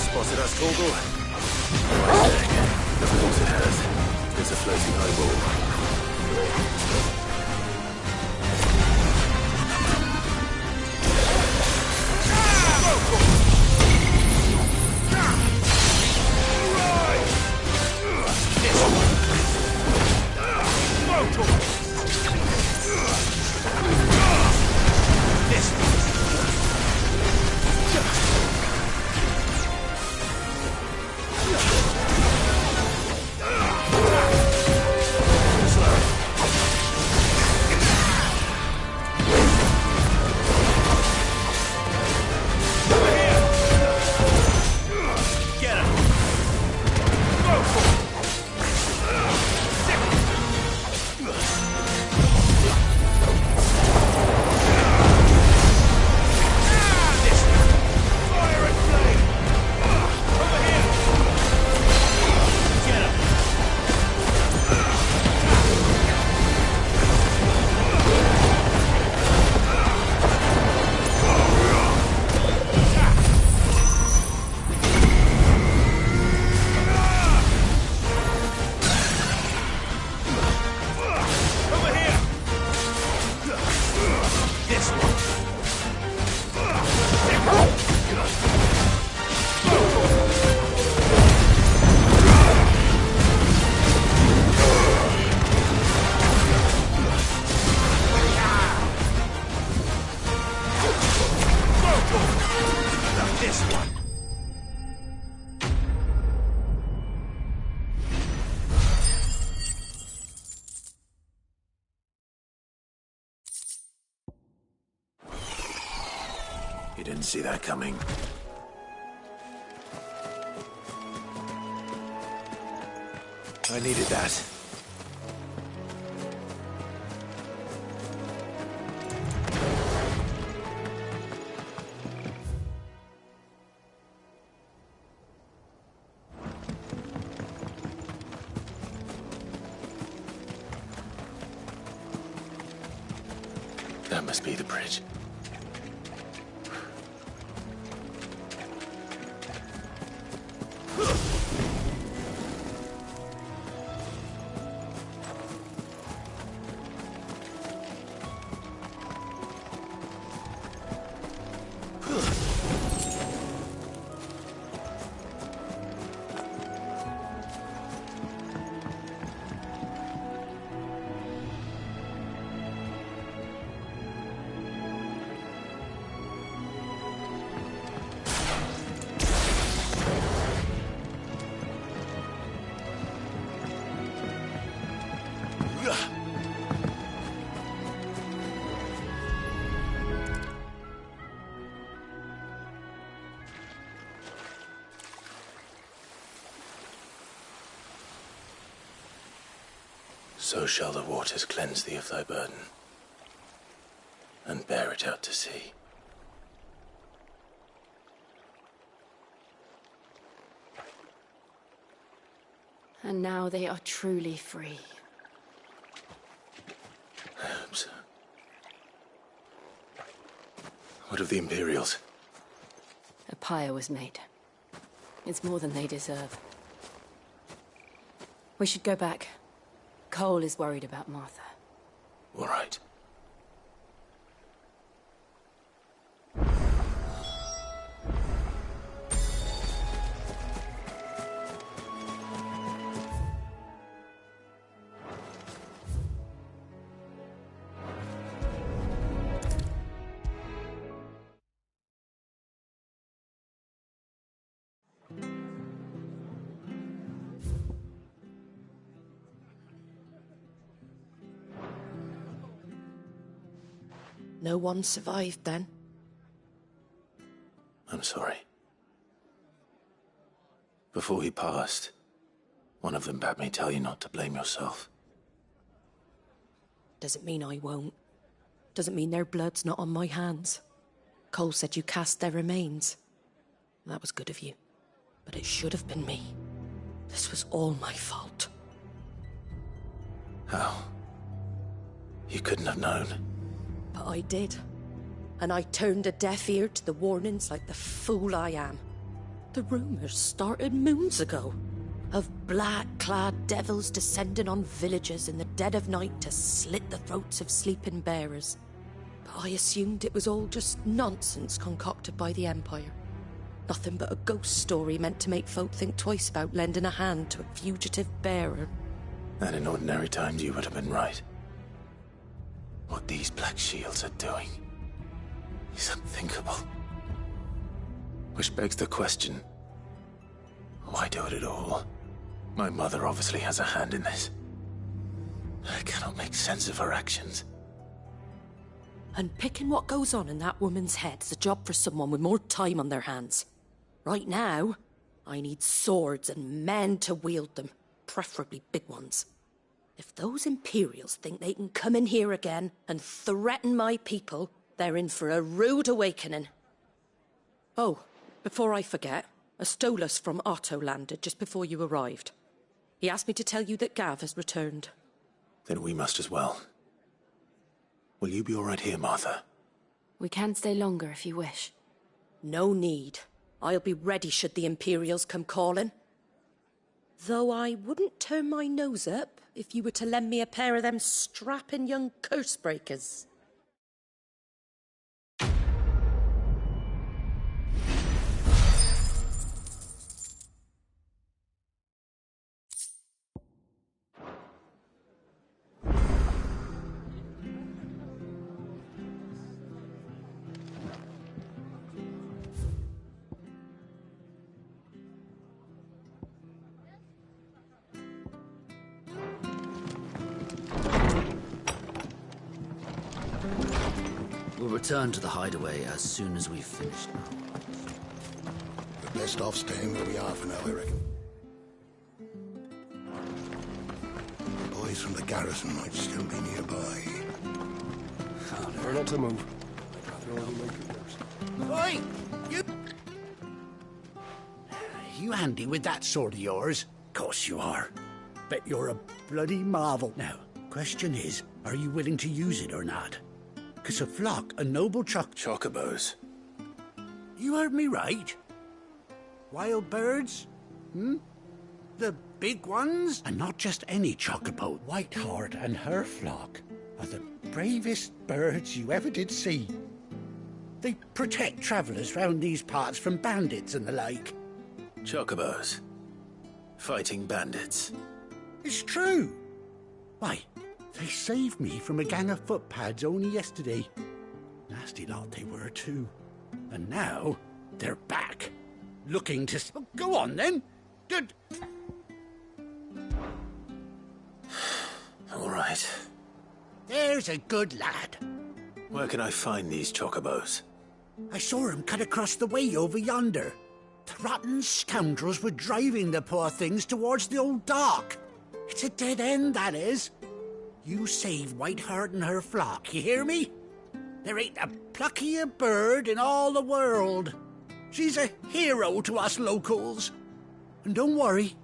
Spotted us, Corporal? My check. Of course it has. It's a floating eyeball. You didn't see that coming. I needed that. That must be the bridge. So shall the waters cleanse thee of thy burden, and bear it out to sea. And now they are truly free. I hope so. What of the Imperials? A pyre was made. It's more than they deserve. We should go back. Cole is worried about Martha. All right. No one survived then? I'm sorry. Before he passed, one of them bade me tell you not to blame yourself. Doesn't mean I won't. Doesn't mean their blood's not on my hands. Cole said you cast their remains. That was good of you. But it should have been me. This was all my fault. How? You couldn't have known. But I did. And I turned a deaf ear to the warnings like the fool I am. The rumours started moons ago. Of black-clad devils descending on villages in the dead of night to slit the throats of sleeping bearers. But I assumed it was all just nonsense concocted by the Empire. Nothing but a ghost story meant to make folk think twice about lending a hand to a fugitive bearer. And in ordinary times you would have been right. What these Black Shields are doing is unthinkable. Which begs the question, why do it at all? My mother obviously has a hand in this. I cannot make sense of her actions. And picking what goes on in that woman's head is a job for someone with more time on their hands. Right now, I need swords and men to wield them, preferably big ones. If those Imperials think they can come in here again and threaten my people, they're in for a rude awakening. Oh, before I forget, a Stolas from Otto landed just before you arrived. He asked me to tell you that Gav has returned. Then we must as well. Will you be all right here, Martha? We can stay longer if you wish. No need. I'll be ready should the Imperials come calling. Though I wouldn't turn my nose up if you were to lend me a pair of them strapping young curse breakers. We'll return to the hideaway as soon as we've finished now. We're best off staying where we are for now, I reckon. The boys from the garrison might still be nearby. Better not to move. I'd rather only make it worse. Oi! You handy with that sword of yours? Course you are. Bet you're a bloody marvel. Now, question is, are you willing to use it or not? 'Cause a flock of noble Chocobos. You heard me right. Wild birds? The big ones? And not just any chocobo. Whiteheart and her flock are the bravest birds you ever did see. They protect travellers round these parts from bandits and the like. Chocobos. Fighting bandits. It's true. Why, they saved me from a gang of footpads only yesterday. Nasty lot they were, too. And now, they're back. Looking to... Oh, go on, then. Good. All right. There's a good lad. Where can I find these chocobos? I saw him cut across the way over yonder. The rotten scoundrels were driving the poor things towards the old dock. It's a dead end, that is. You save Whiteheart and her flock, you hear me? There ain't a pluckier bird in all the world. She's a hero to us locals. And don't worry,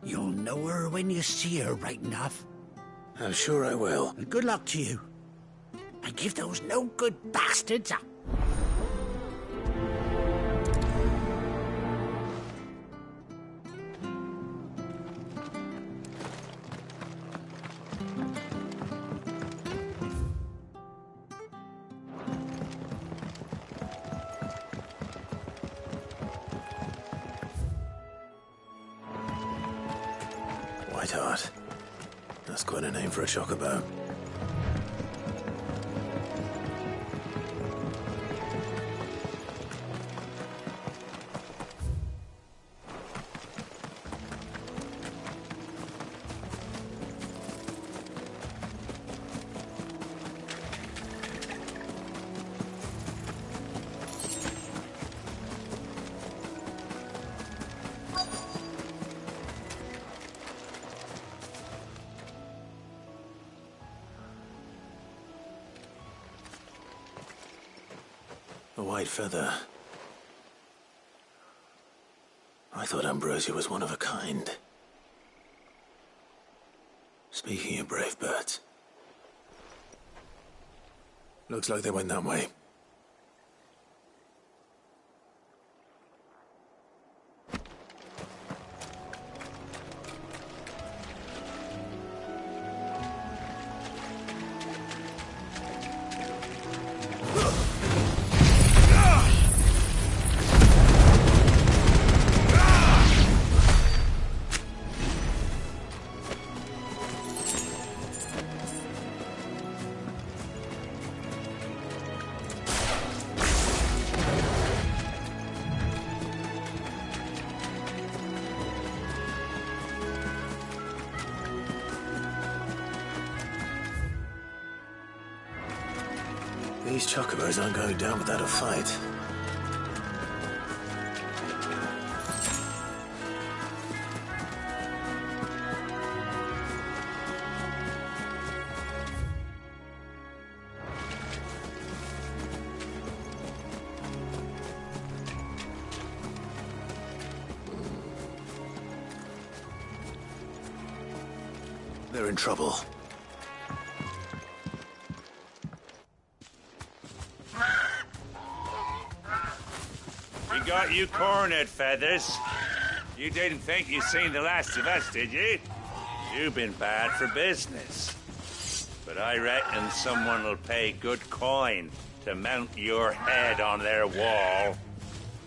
you'll know her when you see her right enough. I'm sure I will. And good luck to you. And give those no-good bastards a... Whiteheart. That's quite a name for a chocobo. A white feather. I thought Ambrosia was one of a kind. Speaking of brave birds. Looks like they went that way. These chocobos aren't going down without a fight. They're in trouble. We got you cornered, Feathers. You didn't think you'd seen the last of us, did you? You've been bad for business. But I reckon someone will pay good coin to mount your head on their wall.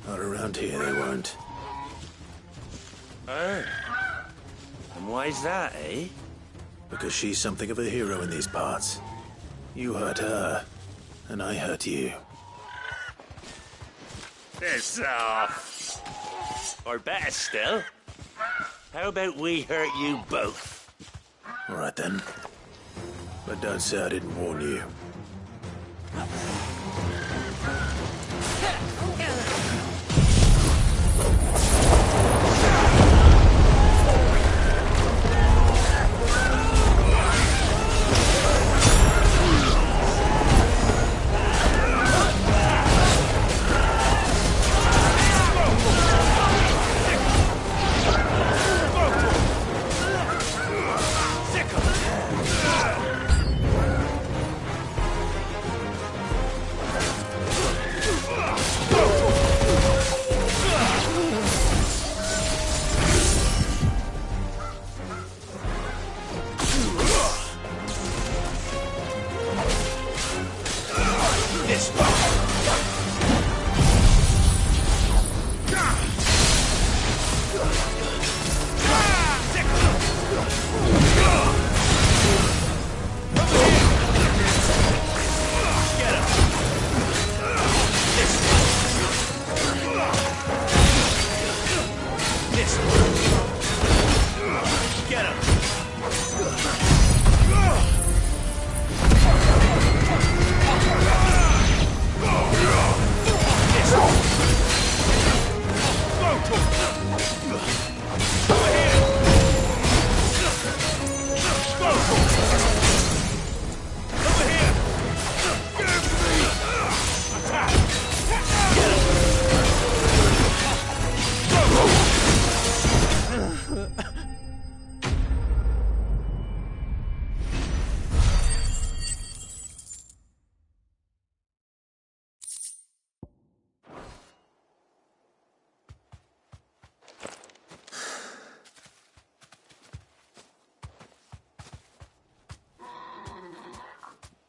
Not around here, they won't. Oh. And why's that, eh? Because she's something of a hero in these parts. You hurt her, and I hurt you. Piss off. Or better still, how about we hurt you both? All right, then. But don't say I didn't warn you.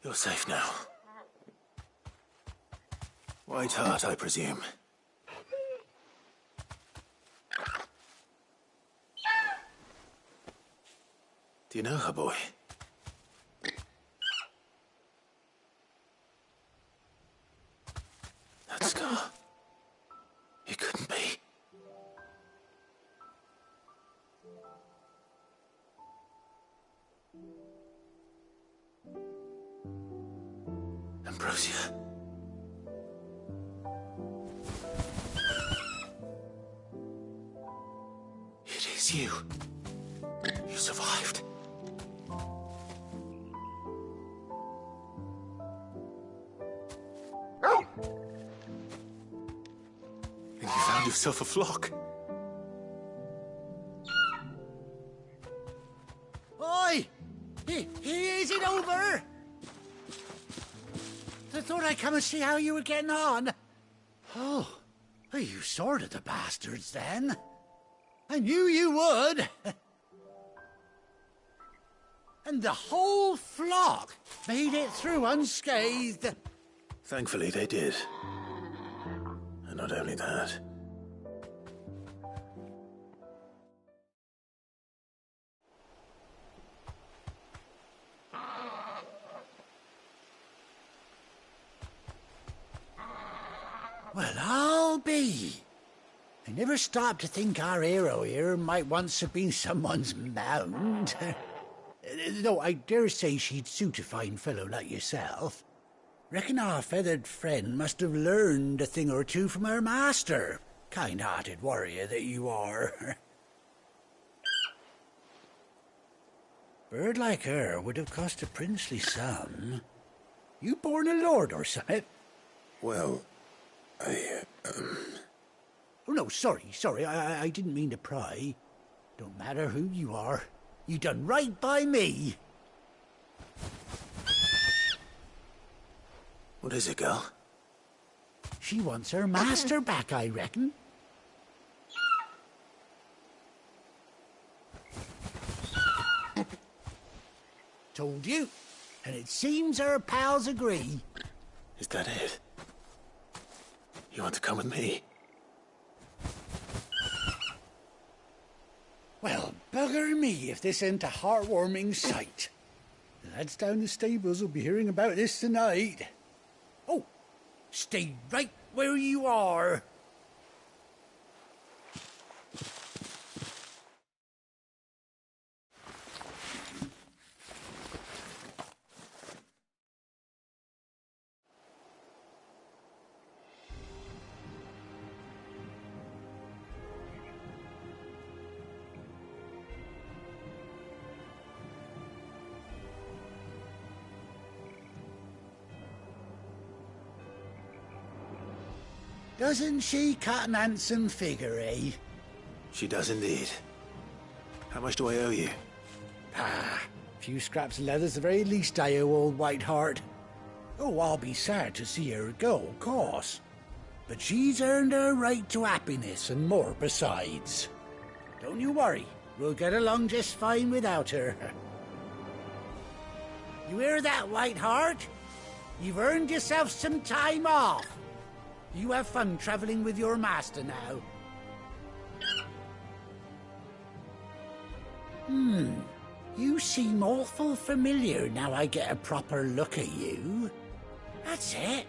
You're safe now. White Hart, I presume. Do you know her, boy? That scar. It couldn't be. Ambrosia. It is you. You survived. And you found yourself a flock. Oi! Is it over? I thought I'd come and see how you were getting on. Oh, you sorted the bastards then. I knew you would. And the whole flock made it through unscathed. Thankfully, they did. And not only that. Well, I'll be. I never stopped to think our hero here might once have been someone's mount. Though I dare say she'd suit a fine fellow like yourself. Reckon our feathered friend must have learned a thing or two from her master. Kind-hearted warrior that you are. Bird like her would have cost a princely sum. You born a lord or something? Well, Oh, no, sorry, I didn't mean to pry. Don't matter who you are. You done right by me. What is it, girl? She wants her master back, I reckon. Told you. And it seems her pals agree. Is that it? You want to come with me? Well, bugger me if this ain't a heartwarming sight. The lads down the stables will be hearing about this tonight. Oh, stay right where you are. Doesn't she cut an handsome figure, eh? She does indeed. How much do I owe you? A few scraps of leather's the very least I owe old White Hart. Oh, I'll be sad to see her go, of course. But she's earned her right to happiness and more besides. Don't you worry, we'll get along just fine without her. You hear that, White Hart? You've earned yourself some time off. You have fun traveling with your master now. You seem awful familiar now I get a proper look at you. That's it.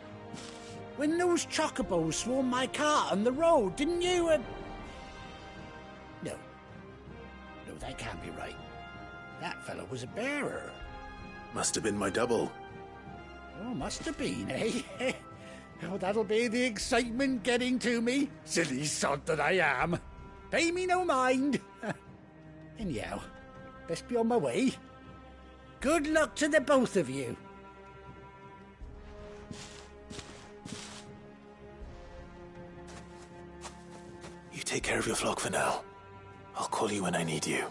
When those chocobos swarmed my cart on the road, didn't you? No, that can't be right. That fellow was a bearer. Must have been my double. Oh, must have been, eh? Oh, that'll be the excitement getting to me. Silly sod that I am. Pay me no mind. Anyhow, best be on my way. Good luck to the both of you. You take care of your flock for now. I'll call you when I need you.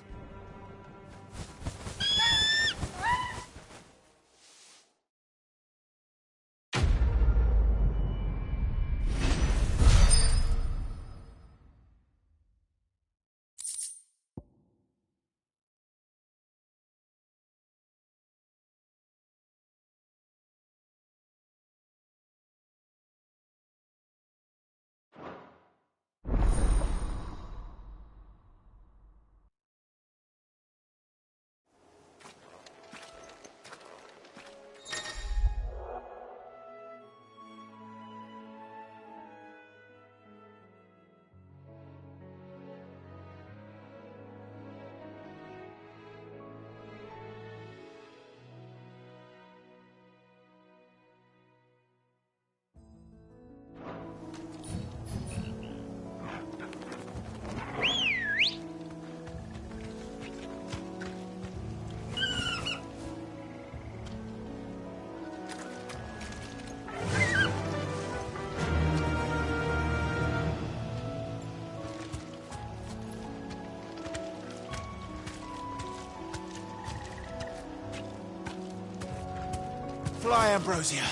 Fly, Ambrosia.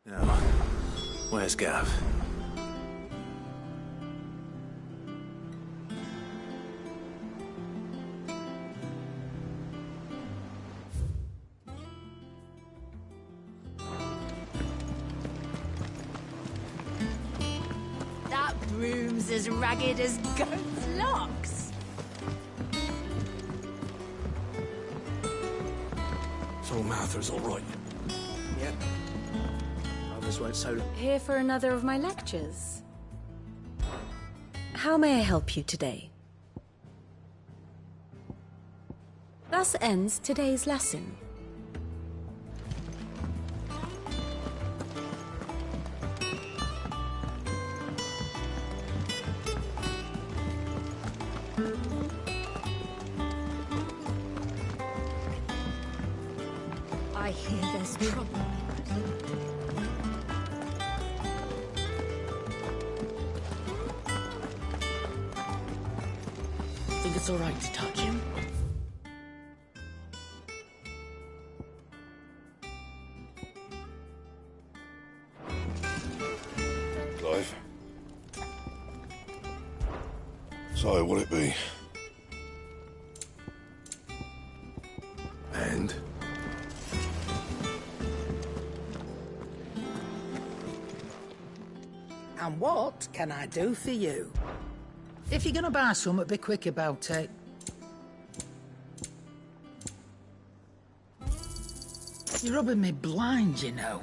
Now, where's Gav? That broom's as ragged as goat's locks. So Martha's all right. Yep. Others won't so... Here for another of my lectures. How may I help you today? Thus ends today's lesson. I hear there's trouble. Think it's all right to touch him? Clive. So, what'll it be? And? And what can I do for you? If you're gonna buy something, be quick about it. You're rubbing me blind, you know.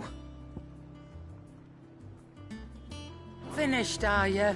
Finished, are you?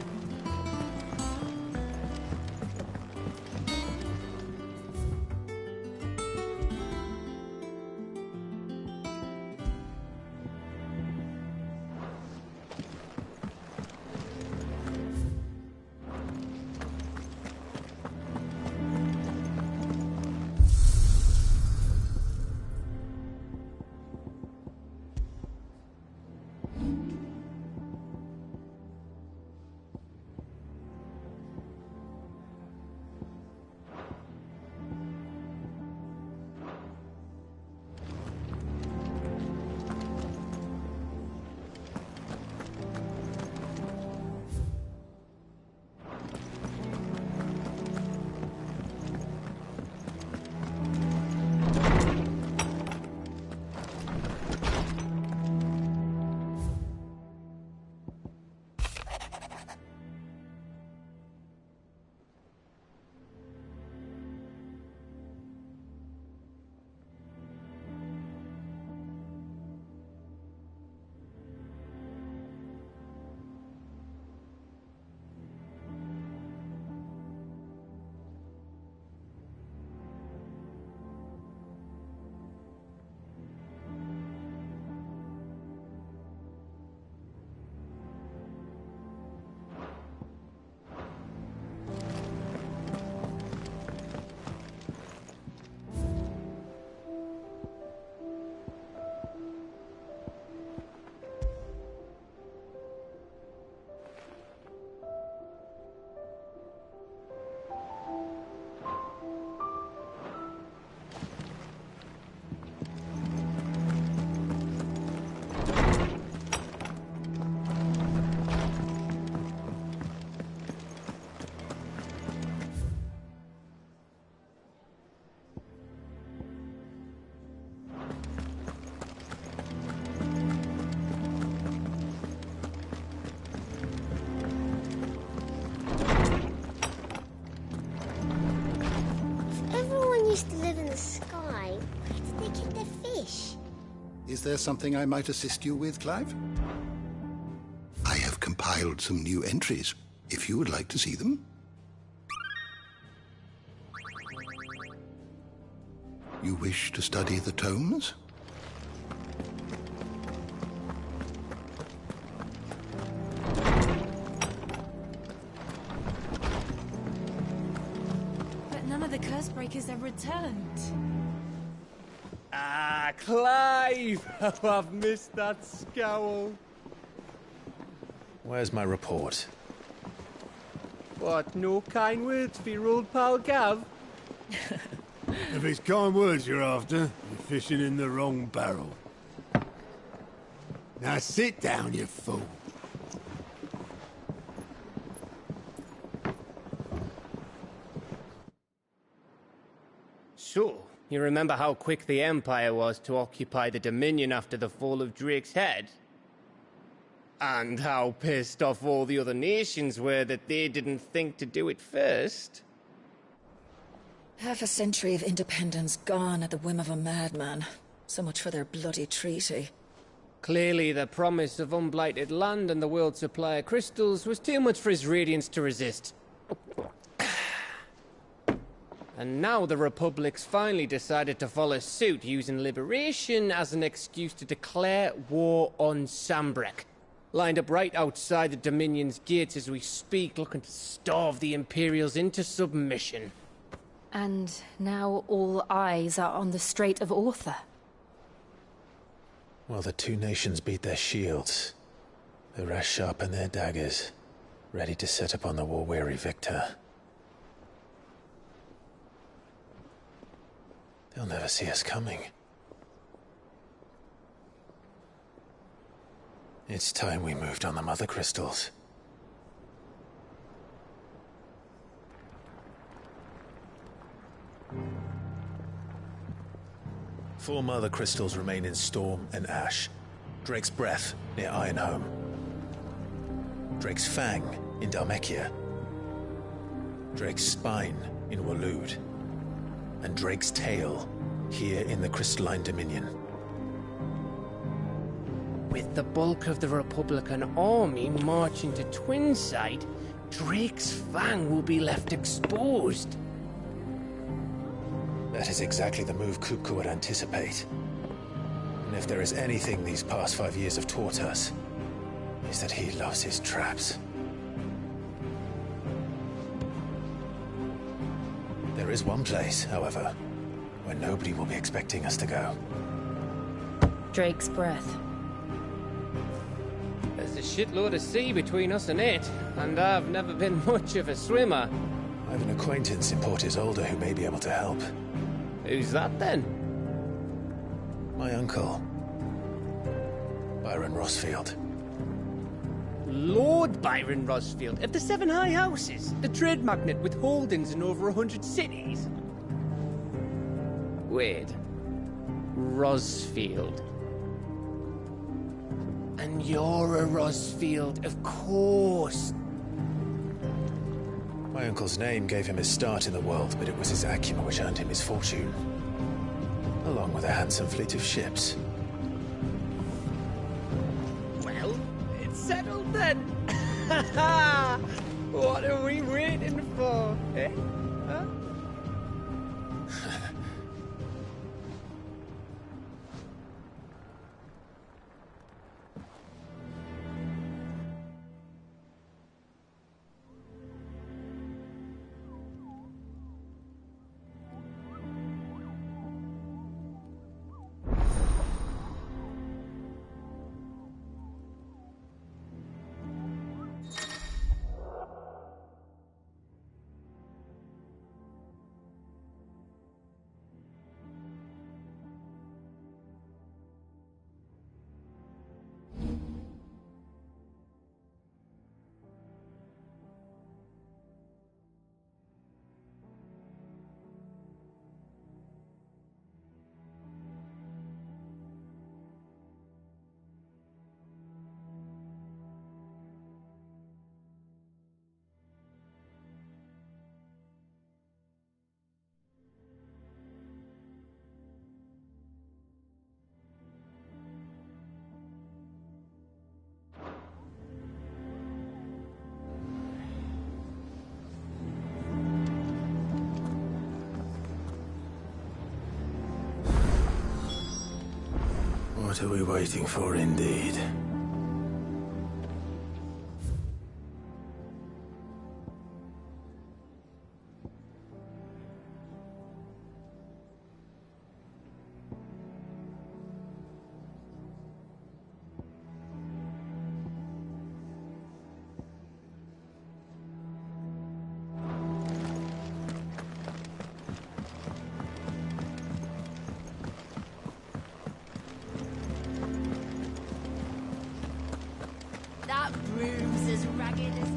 If everyone used to live in the sky, where did they get their fish? Is there something I might assist you with, Clive? I have compiled some new entries, if you would like to see them. You wish to study the tomes? But none of the curse breakers have returned. Ah, Clive! Oh, I've missed that scowl. Where's my report? What, no kind words for your old pal Gav? If it's kind words you're after, you're fishing in the wrong barrel. Now sit down, you fool. So, you remember how quick the Empire was to occupy the Dominion after the fall of Drake's head? And how pissed off all the other nations were that they didn't think to do it first? Half a century of independence gone at the whim of a madman. So much for their bloody treaty. Clearly, the promise of unblighted land and the world's supply of crystals was too much for his radiance to resist. And now the Republic's finally decided to follow suit, using liberation as an excuse to declare war on Sambrek. Lined up right outside the Dominion's gates as we speak, looking to starve the Imperials into submission. And now all eyes are on the Strait of Author. Well, the two nations beat their shields. The rest sharpen their daggers, ready to set upon the war-weary victor. They'll never see us coming. It's time we moved on the Mother Crystals. Four Mother Crystals remain in Storm and Ash. Drake's Breath near Ironhome. Drake's Fang in Dhalmekia. Drake's Spine in Waloed. And Drake's Tail here in the Crystalline Dominion. With the bulk of the Republican army marching to Twinside, Drake's Fang will be left exposed. That is exactly the move Kupka would anticipate. And if there is anything these past 5 years have taught us, is that he loves his traps. There is one place, however, where nobody will be expecting us to go. Drake's Breath. There's a shitload of sea between us and it, and I've never been much of a swimmer. I have an acquaintance in Port Isolde who may be able to help. Who's that then? My uncle, Byron Rosfield. Lord Byron Rosfield of the Seven High Houses, the trade magnate with holdings in over 100 cities. Wait, Rosfield. And you're a Rosfield, of course. My uncle's name gave him his start in the world, but it was his acumen which earned him his fortune. Along with a handsome fleet of ships. Well, it's settled then. What are we waiting for, eh? Huh? What are we waiting for, indeed? That room's as ragged as...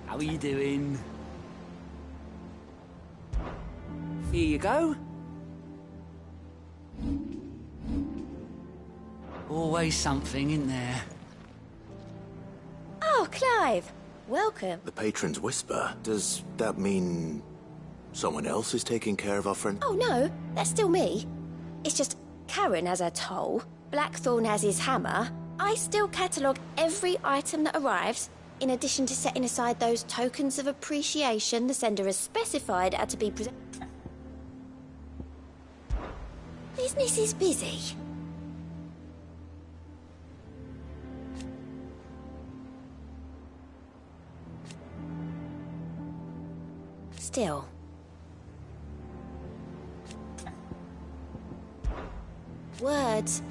How are you doing? Here you go. Always something in there. Oh, Clive. Welcome. The patron's whisper. Does that mean someone else is taking care of our friend? Oh, no. That's still me. It's just Karen has her toll, Blackthorn has his hammer. I still catalogue every item that arrives, in addition to setting aside those tokens of appreciation the sender has specified are to be presented. Business is busy. Still. Words.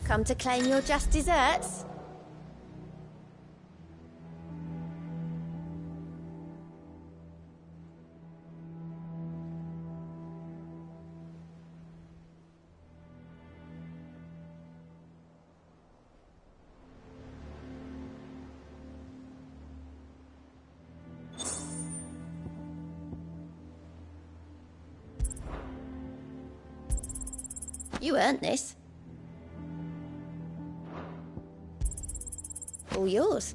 Come to claim your just desserts? You earned this. All yours.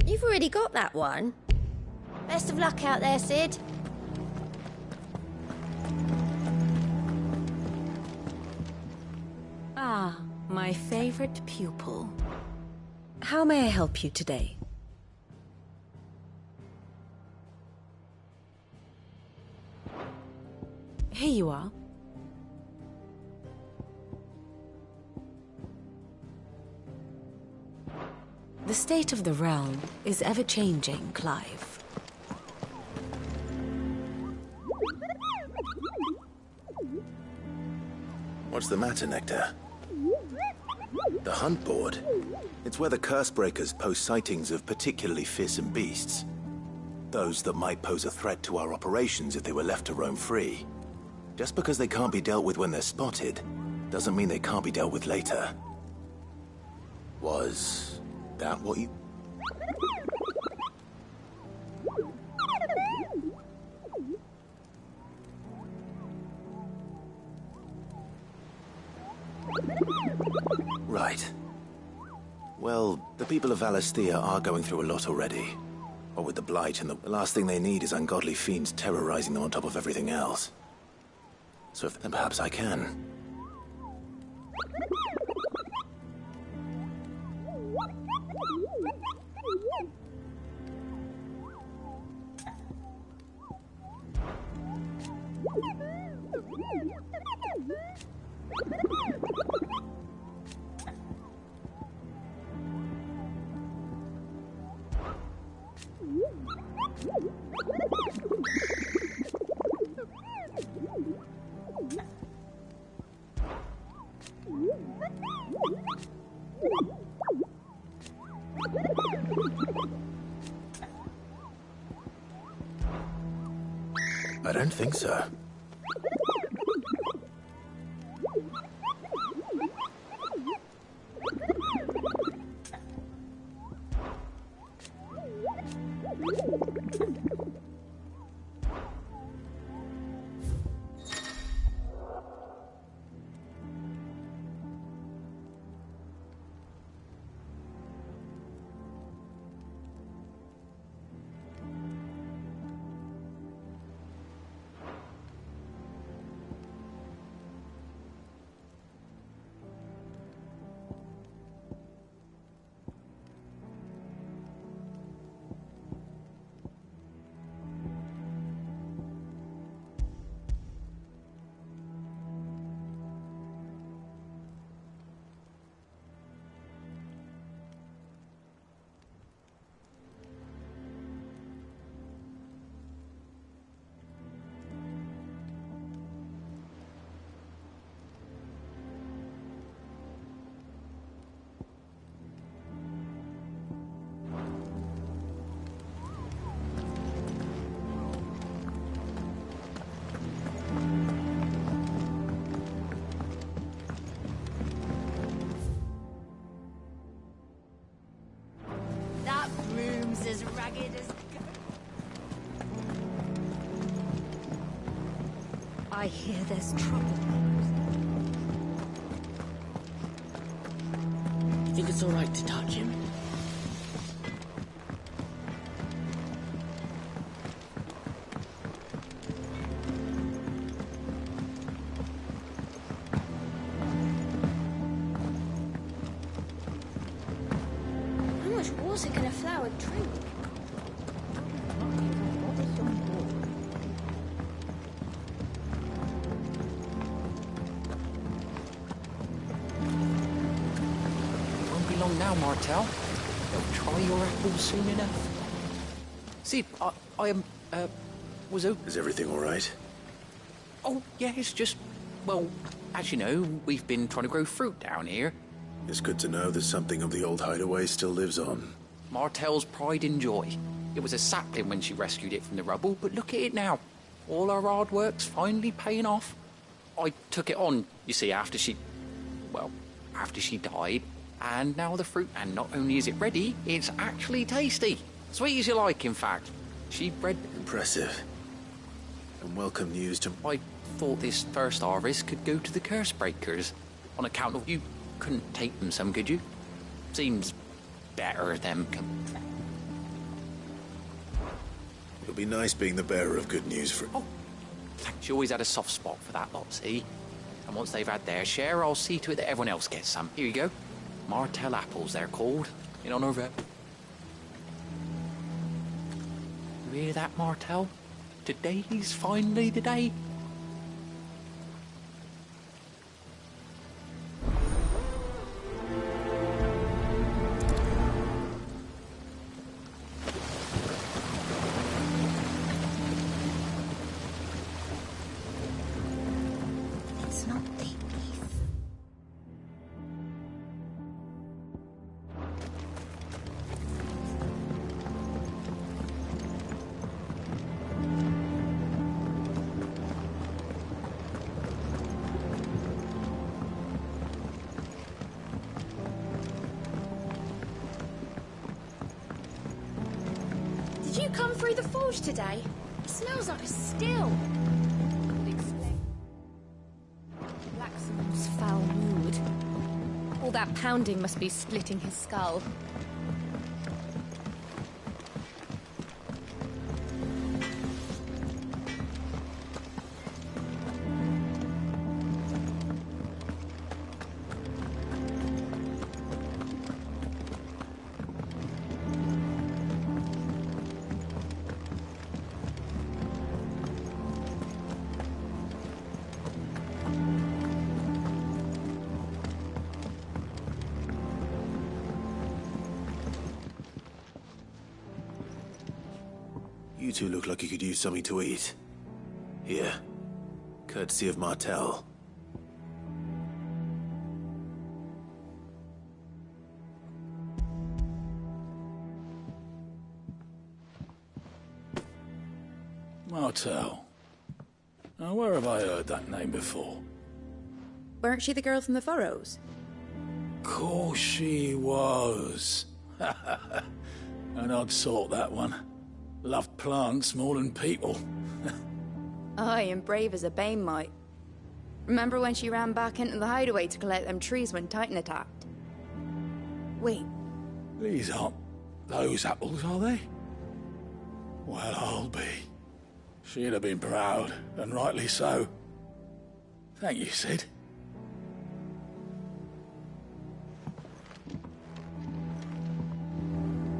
You've already got that one. Best of luck out there, Sid. Ah, my favorite pupil. How may I help you today? Here you are. The state of the realm is ever-changing, Clive. What's the matter, Nectar? The hunt board? It's where the curse breakers post sightings of particularly fearsome beasts. Those that might pose a threat to our operations if they were left to roam free. Just because they can't be dealt with when they're spotted, doesn't mean they can't be dealt with later. Was that what you... Right. Well, the people of Valisthea are going through a lot already. What with the Blight, and the last thing they need is ungodly fiends terrorizing them on top of everything else. So if then perhaps I can. I don't think so. ragged as I hear there's trouble. You think it's all right to touch him? How much water can a flower drink? Won't be long now, Martel. You'll try your apples soon enough. See, I am, was out. Is everything all right? Oh, yeah, it's just, well, as you know, we've been trying to grow fruit down here. It's good to know that something of the old hideaway still lives on. Martel's pride and joy. It was a sapling when she rescued it from the rubble, but look at it now. All our hard work's finally paying off. I took it on, you see, after she died, and now the fruit, and not only is it ready, it's actually tasty. Sweet as you like, in fact. She bred... Impressive. And welcome news to... I thought this first harvest could go to the curse breakers, on account of you couldn't take them some, could you? Seems better them... It'll be nice being the bearer of good news for... Oh, she always had a soft spot for that lot, see? And once they've had their share, I'll see to it that everyone else gets some. Here you go. Martel apples, they're called, in honour of her. You hear that, Martel? Today's finally the day. It's not the leaf. Did you come through the forge today? It smells like a still. Could explain. Blackson's foul mood. All that pounding must be splitting his skull. You two look like you could use something to eat. Here. Courtesy of Martel. Martel. Now, where have I heard that name before? Weren't she the girl from the Furrows? Course she was. An odd sort, that one. Loved plants more than people. Aye, and brave as a bane might. Remember when she ran back into the hideaway to collect them trees when Titan attacked? Wait. These aren't those apples, are they? Well, I'll be. She'd have been proud, and rightly so. Thank you, Sid.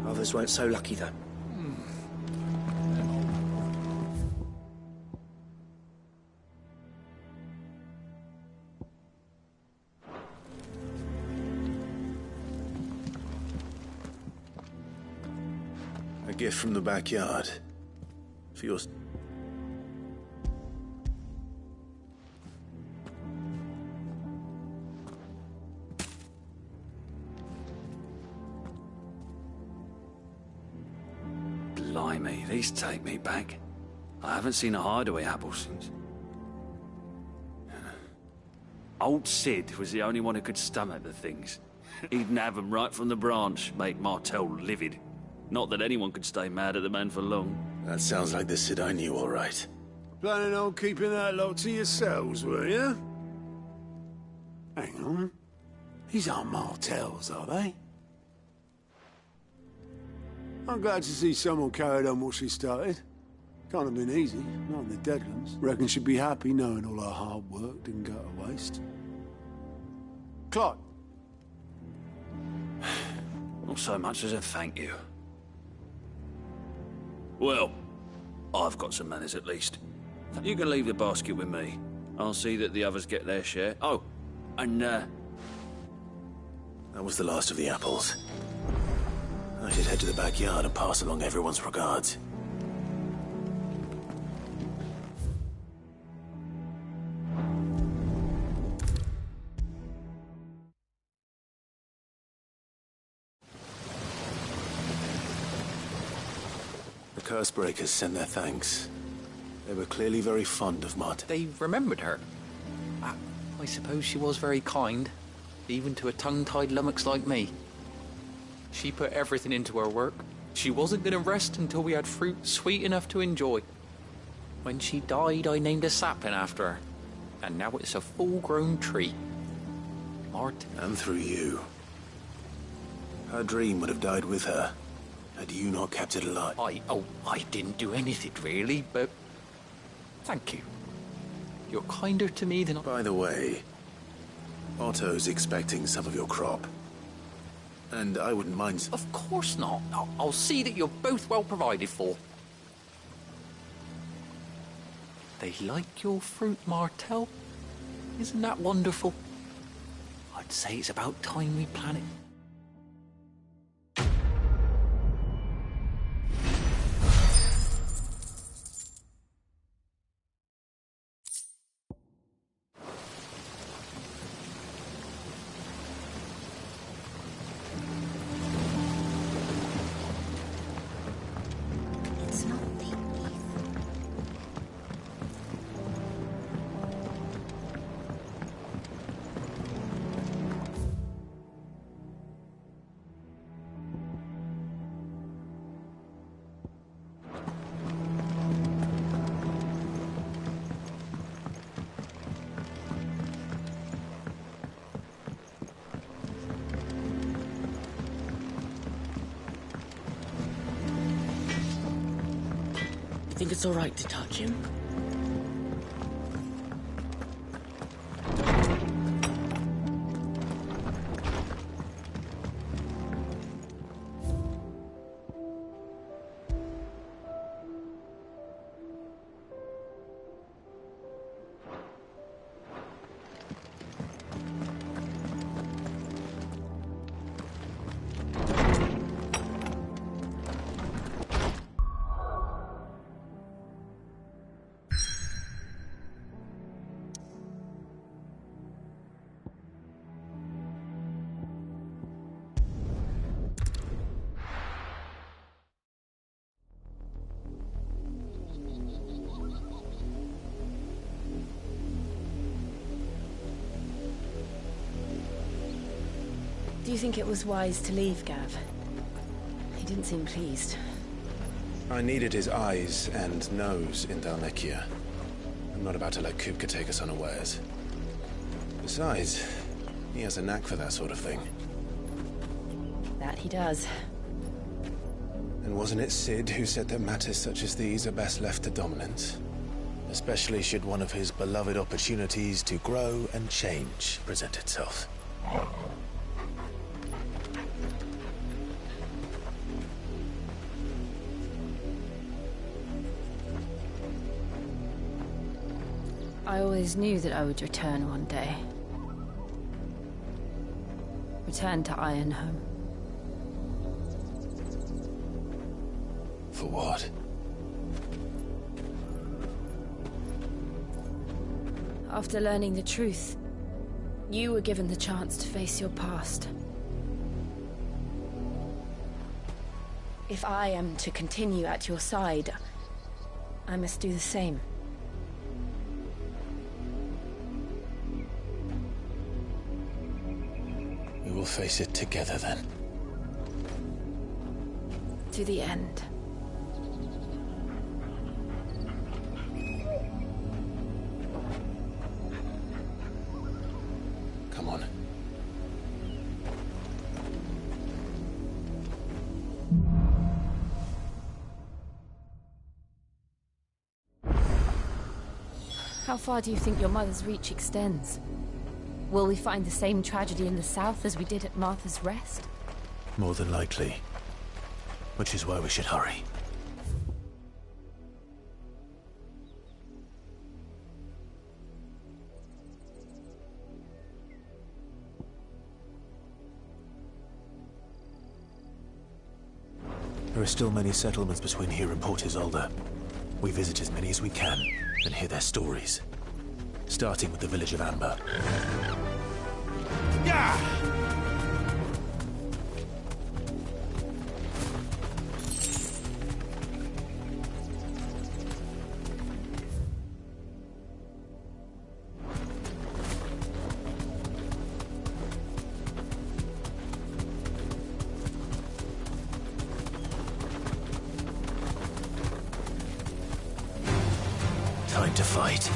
Others weren't so lucky, though. A gift from the backyard. For your... Blimey, these take me back. I haven't seen a hideaway apple since. Old Sid was the only one who could stomach the things. He'd nab them right from the branch, make Martel livid. Not that anyone could stay mad at the man for long. That sounds like the Sid I knew, all right. Planning on keeping that lot to yourselves, were you? Hang on. These aren't Martells, are they? I'm glad to see someone carried on what she started. Can't have been easy, not in the Deadlands. Reckon she'd be happy knowing all her hard work didn't go to waste. Clive. Not so much as a thank you. Well, I've got some manners at least. You can leave the basket with me. I'll see that the others get their share. Oh, and that was the last of the apples. I should head to the backyard and pass along everyone's regards. The Cursebreakers sent their thanks. They were clearly very fond of Mud. They remembered her. I suppose she was very kind, even to a tongue-tied lummox like me. She put everything into her work. She wasn't going to rest until we had fruit sweet enough to enjoy. When she died, I named a sapling after her. And now it's a full-grown tree. Mart. And through you. Her dream would have died with her, had you not kept it alive. I didn't do anything really, but thank you. You're kinder to me than... By the way, Otto's expecting some of your crop. And I wouldn't mind... Of course not. I'll see that you're both well provided for. They like your fruit, Martell. Isn't that wonderful? I'd say it's about time we plan it. You think it's all right to touch him? Do you think it was wise to leave, Gav? He didn't seem pleased. I needed his eyes and nose in Dalmekia. I'm not about to let Kupka take us unawares. Besides, he has a knack for that sort of thing. That he does. And wasn't it Sid who said that matters such as these are best left to dominance? Especially should one of his beloved opportunities to grow and change present itself. I always knew that I would return one day. Return to Ironhome. For what? After learning the truth, you were given the chance to face your past. If I am to continue at your side, I must do the same. We will face it together then. to the end. Come on. How far do you think your mother's reach extends? Will we find the same tragedy in the south as we did at Martha's Rest? More than likely. Which is why we should hurry. There are still many settlements between here and Port Isolde. We visit as many as we can, and hear their stories. Starting with the village of Amber. Yeah! Time to fight.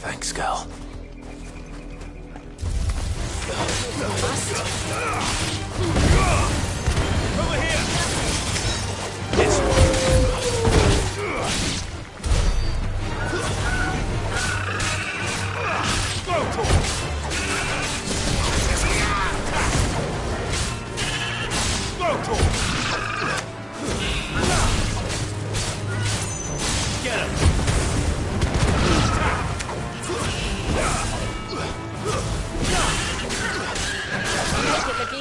Thanks, girl. Over here! Get him! Make it look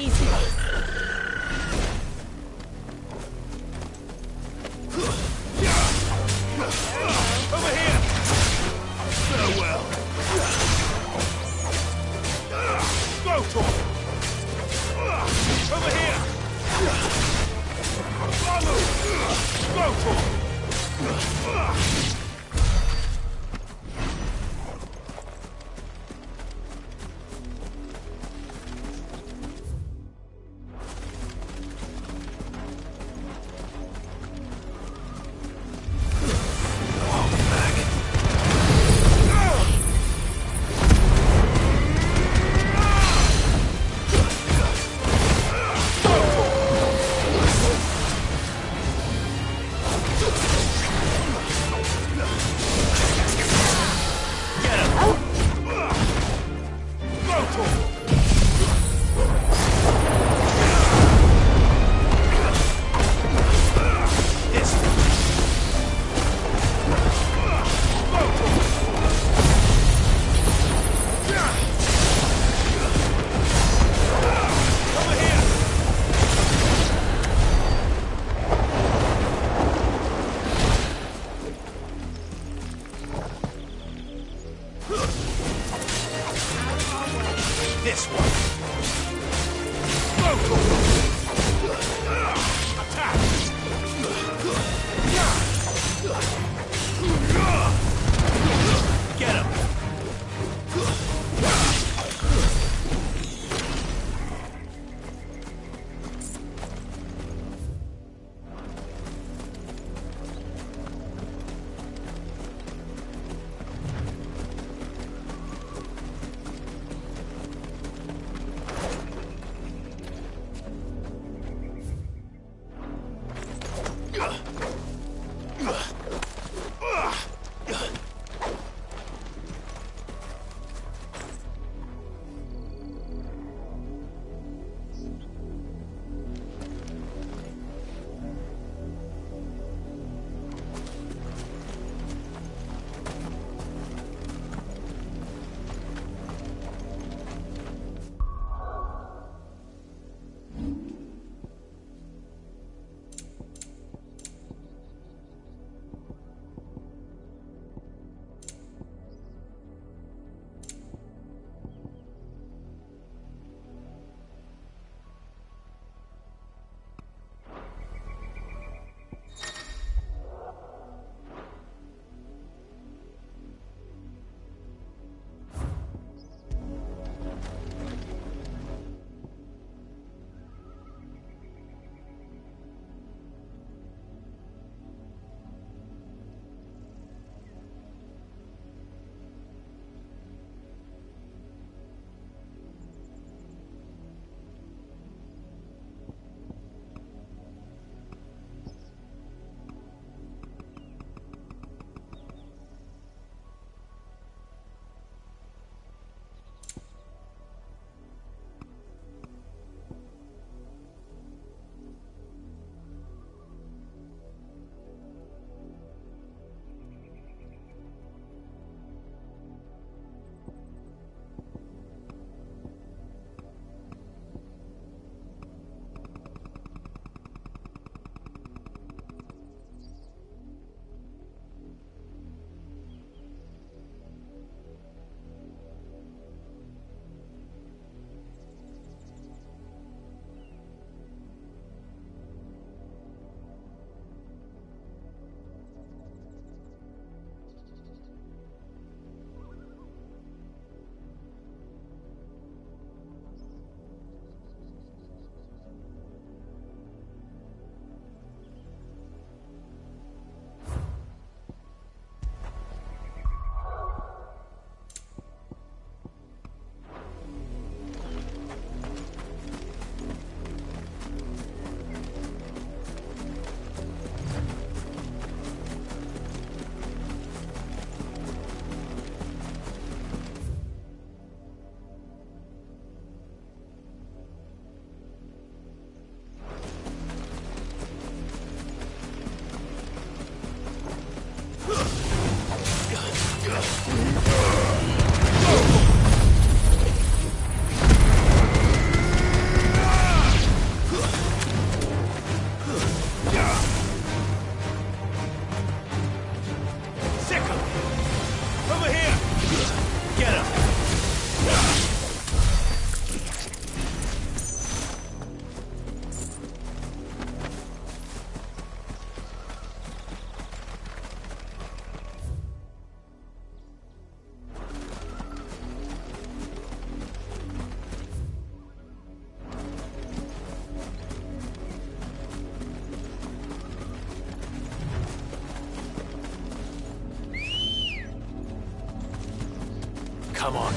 Come on.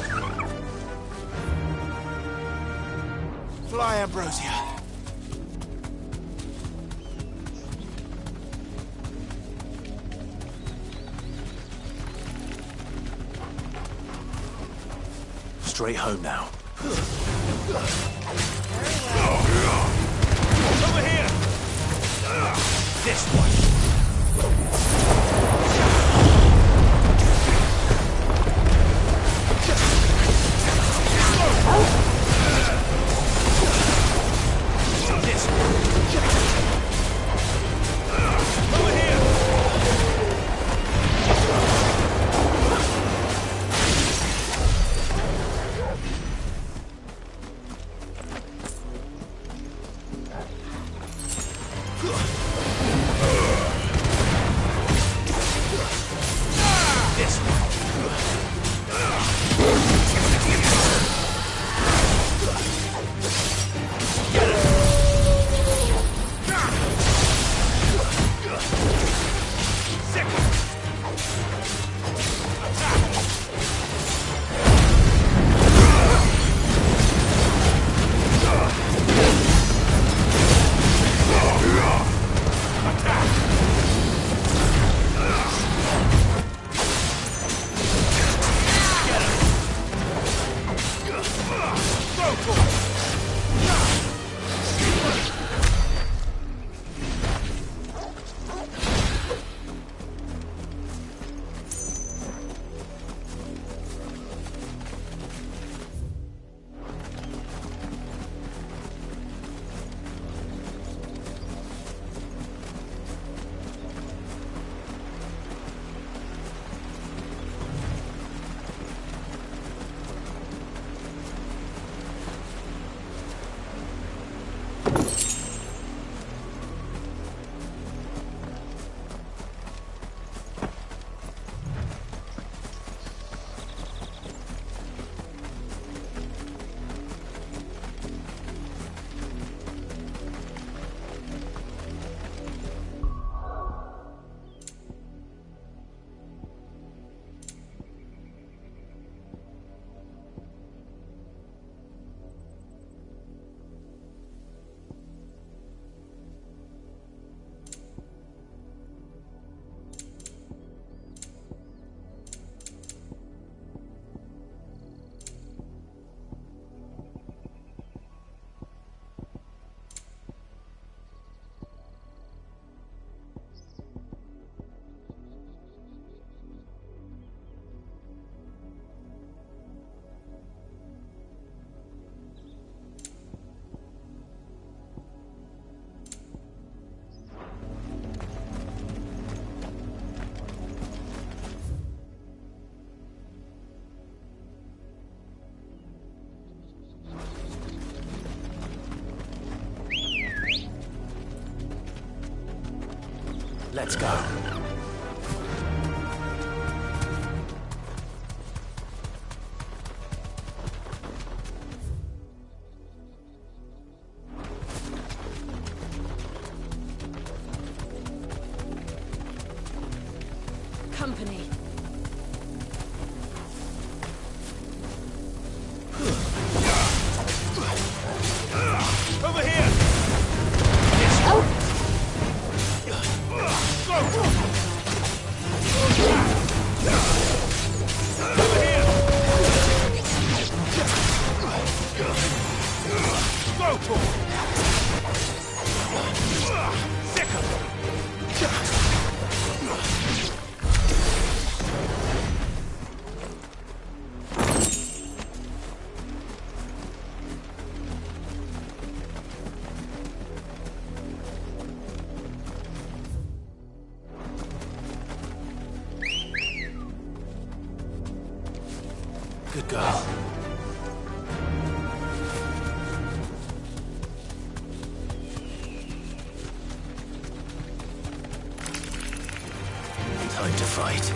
Fly, Ambrosia. Straight home now. Over here! This one. Ugh! Let's go. Company. Over here! Good girl. Time to fight.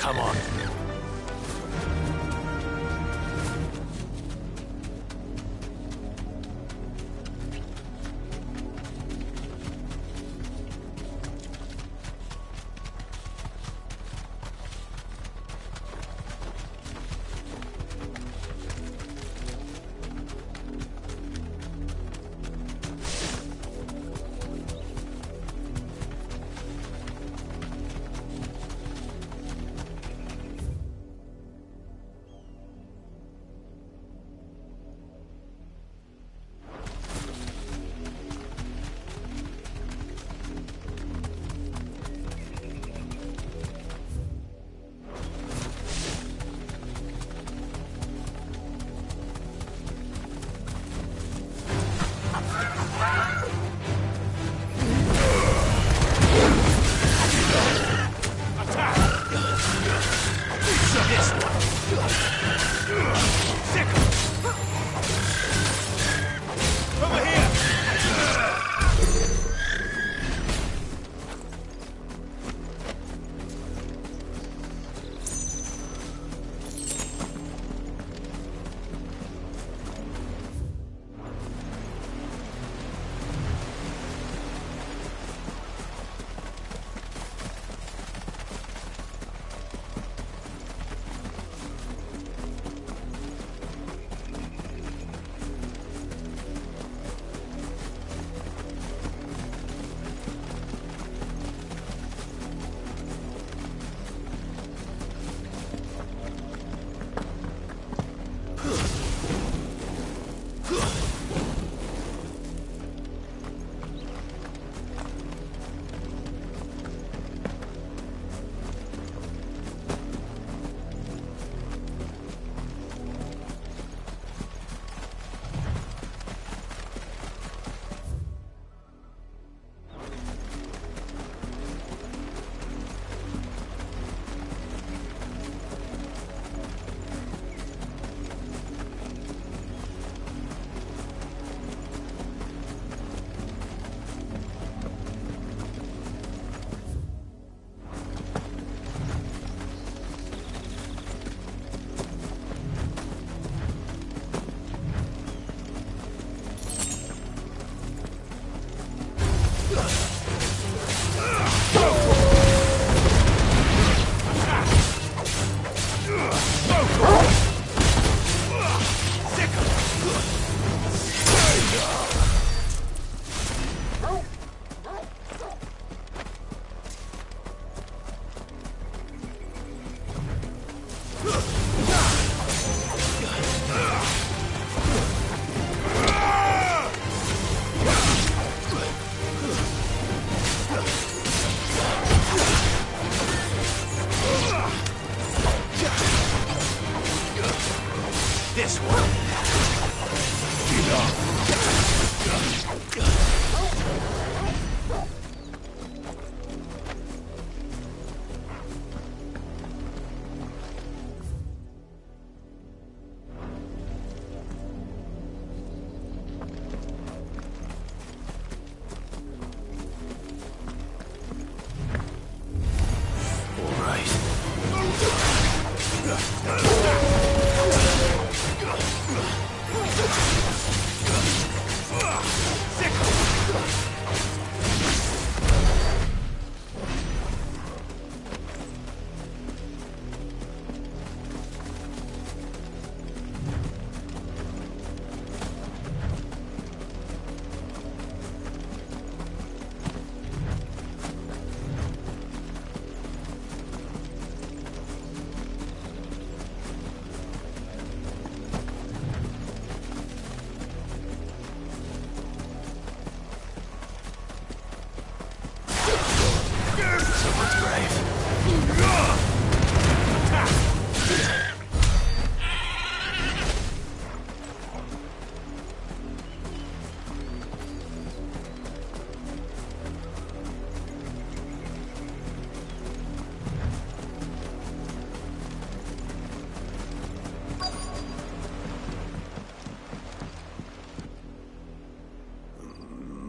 Come on.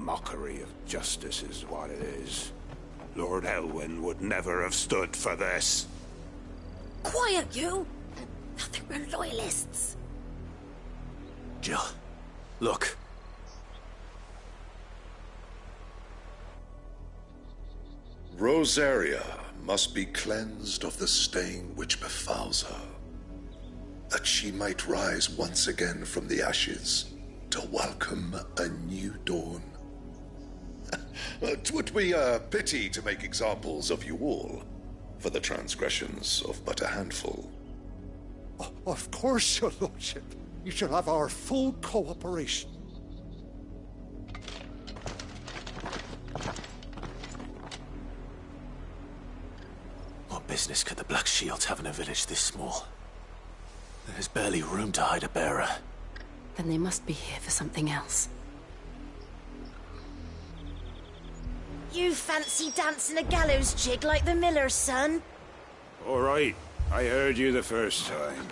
mockery of justice is what it is. Lord Elwyn would never have stood for this. Quiet, you! I think we're loyalists. Jill, look. Rosaria must be cleansed of the stain which befouls her, that she might rise once again from the ashes to welcome a new dawn. It would be a pity to make examples of you all for the transgressions of but a handful. Of course, your lordship. You shall have our full cooperation. What business could the Black Shields have in a village this small? There's barely room to hide a bearer. Then they must be here for something else. You fancy dancing a gallows jig like the miller's son? All right, I heard you the first time.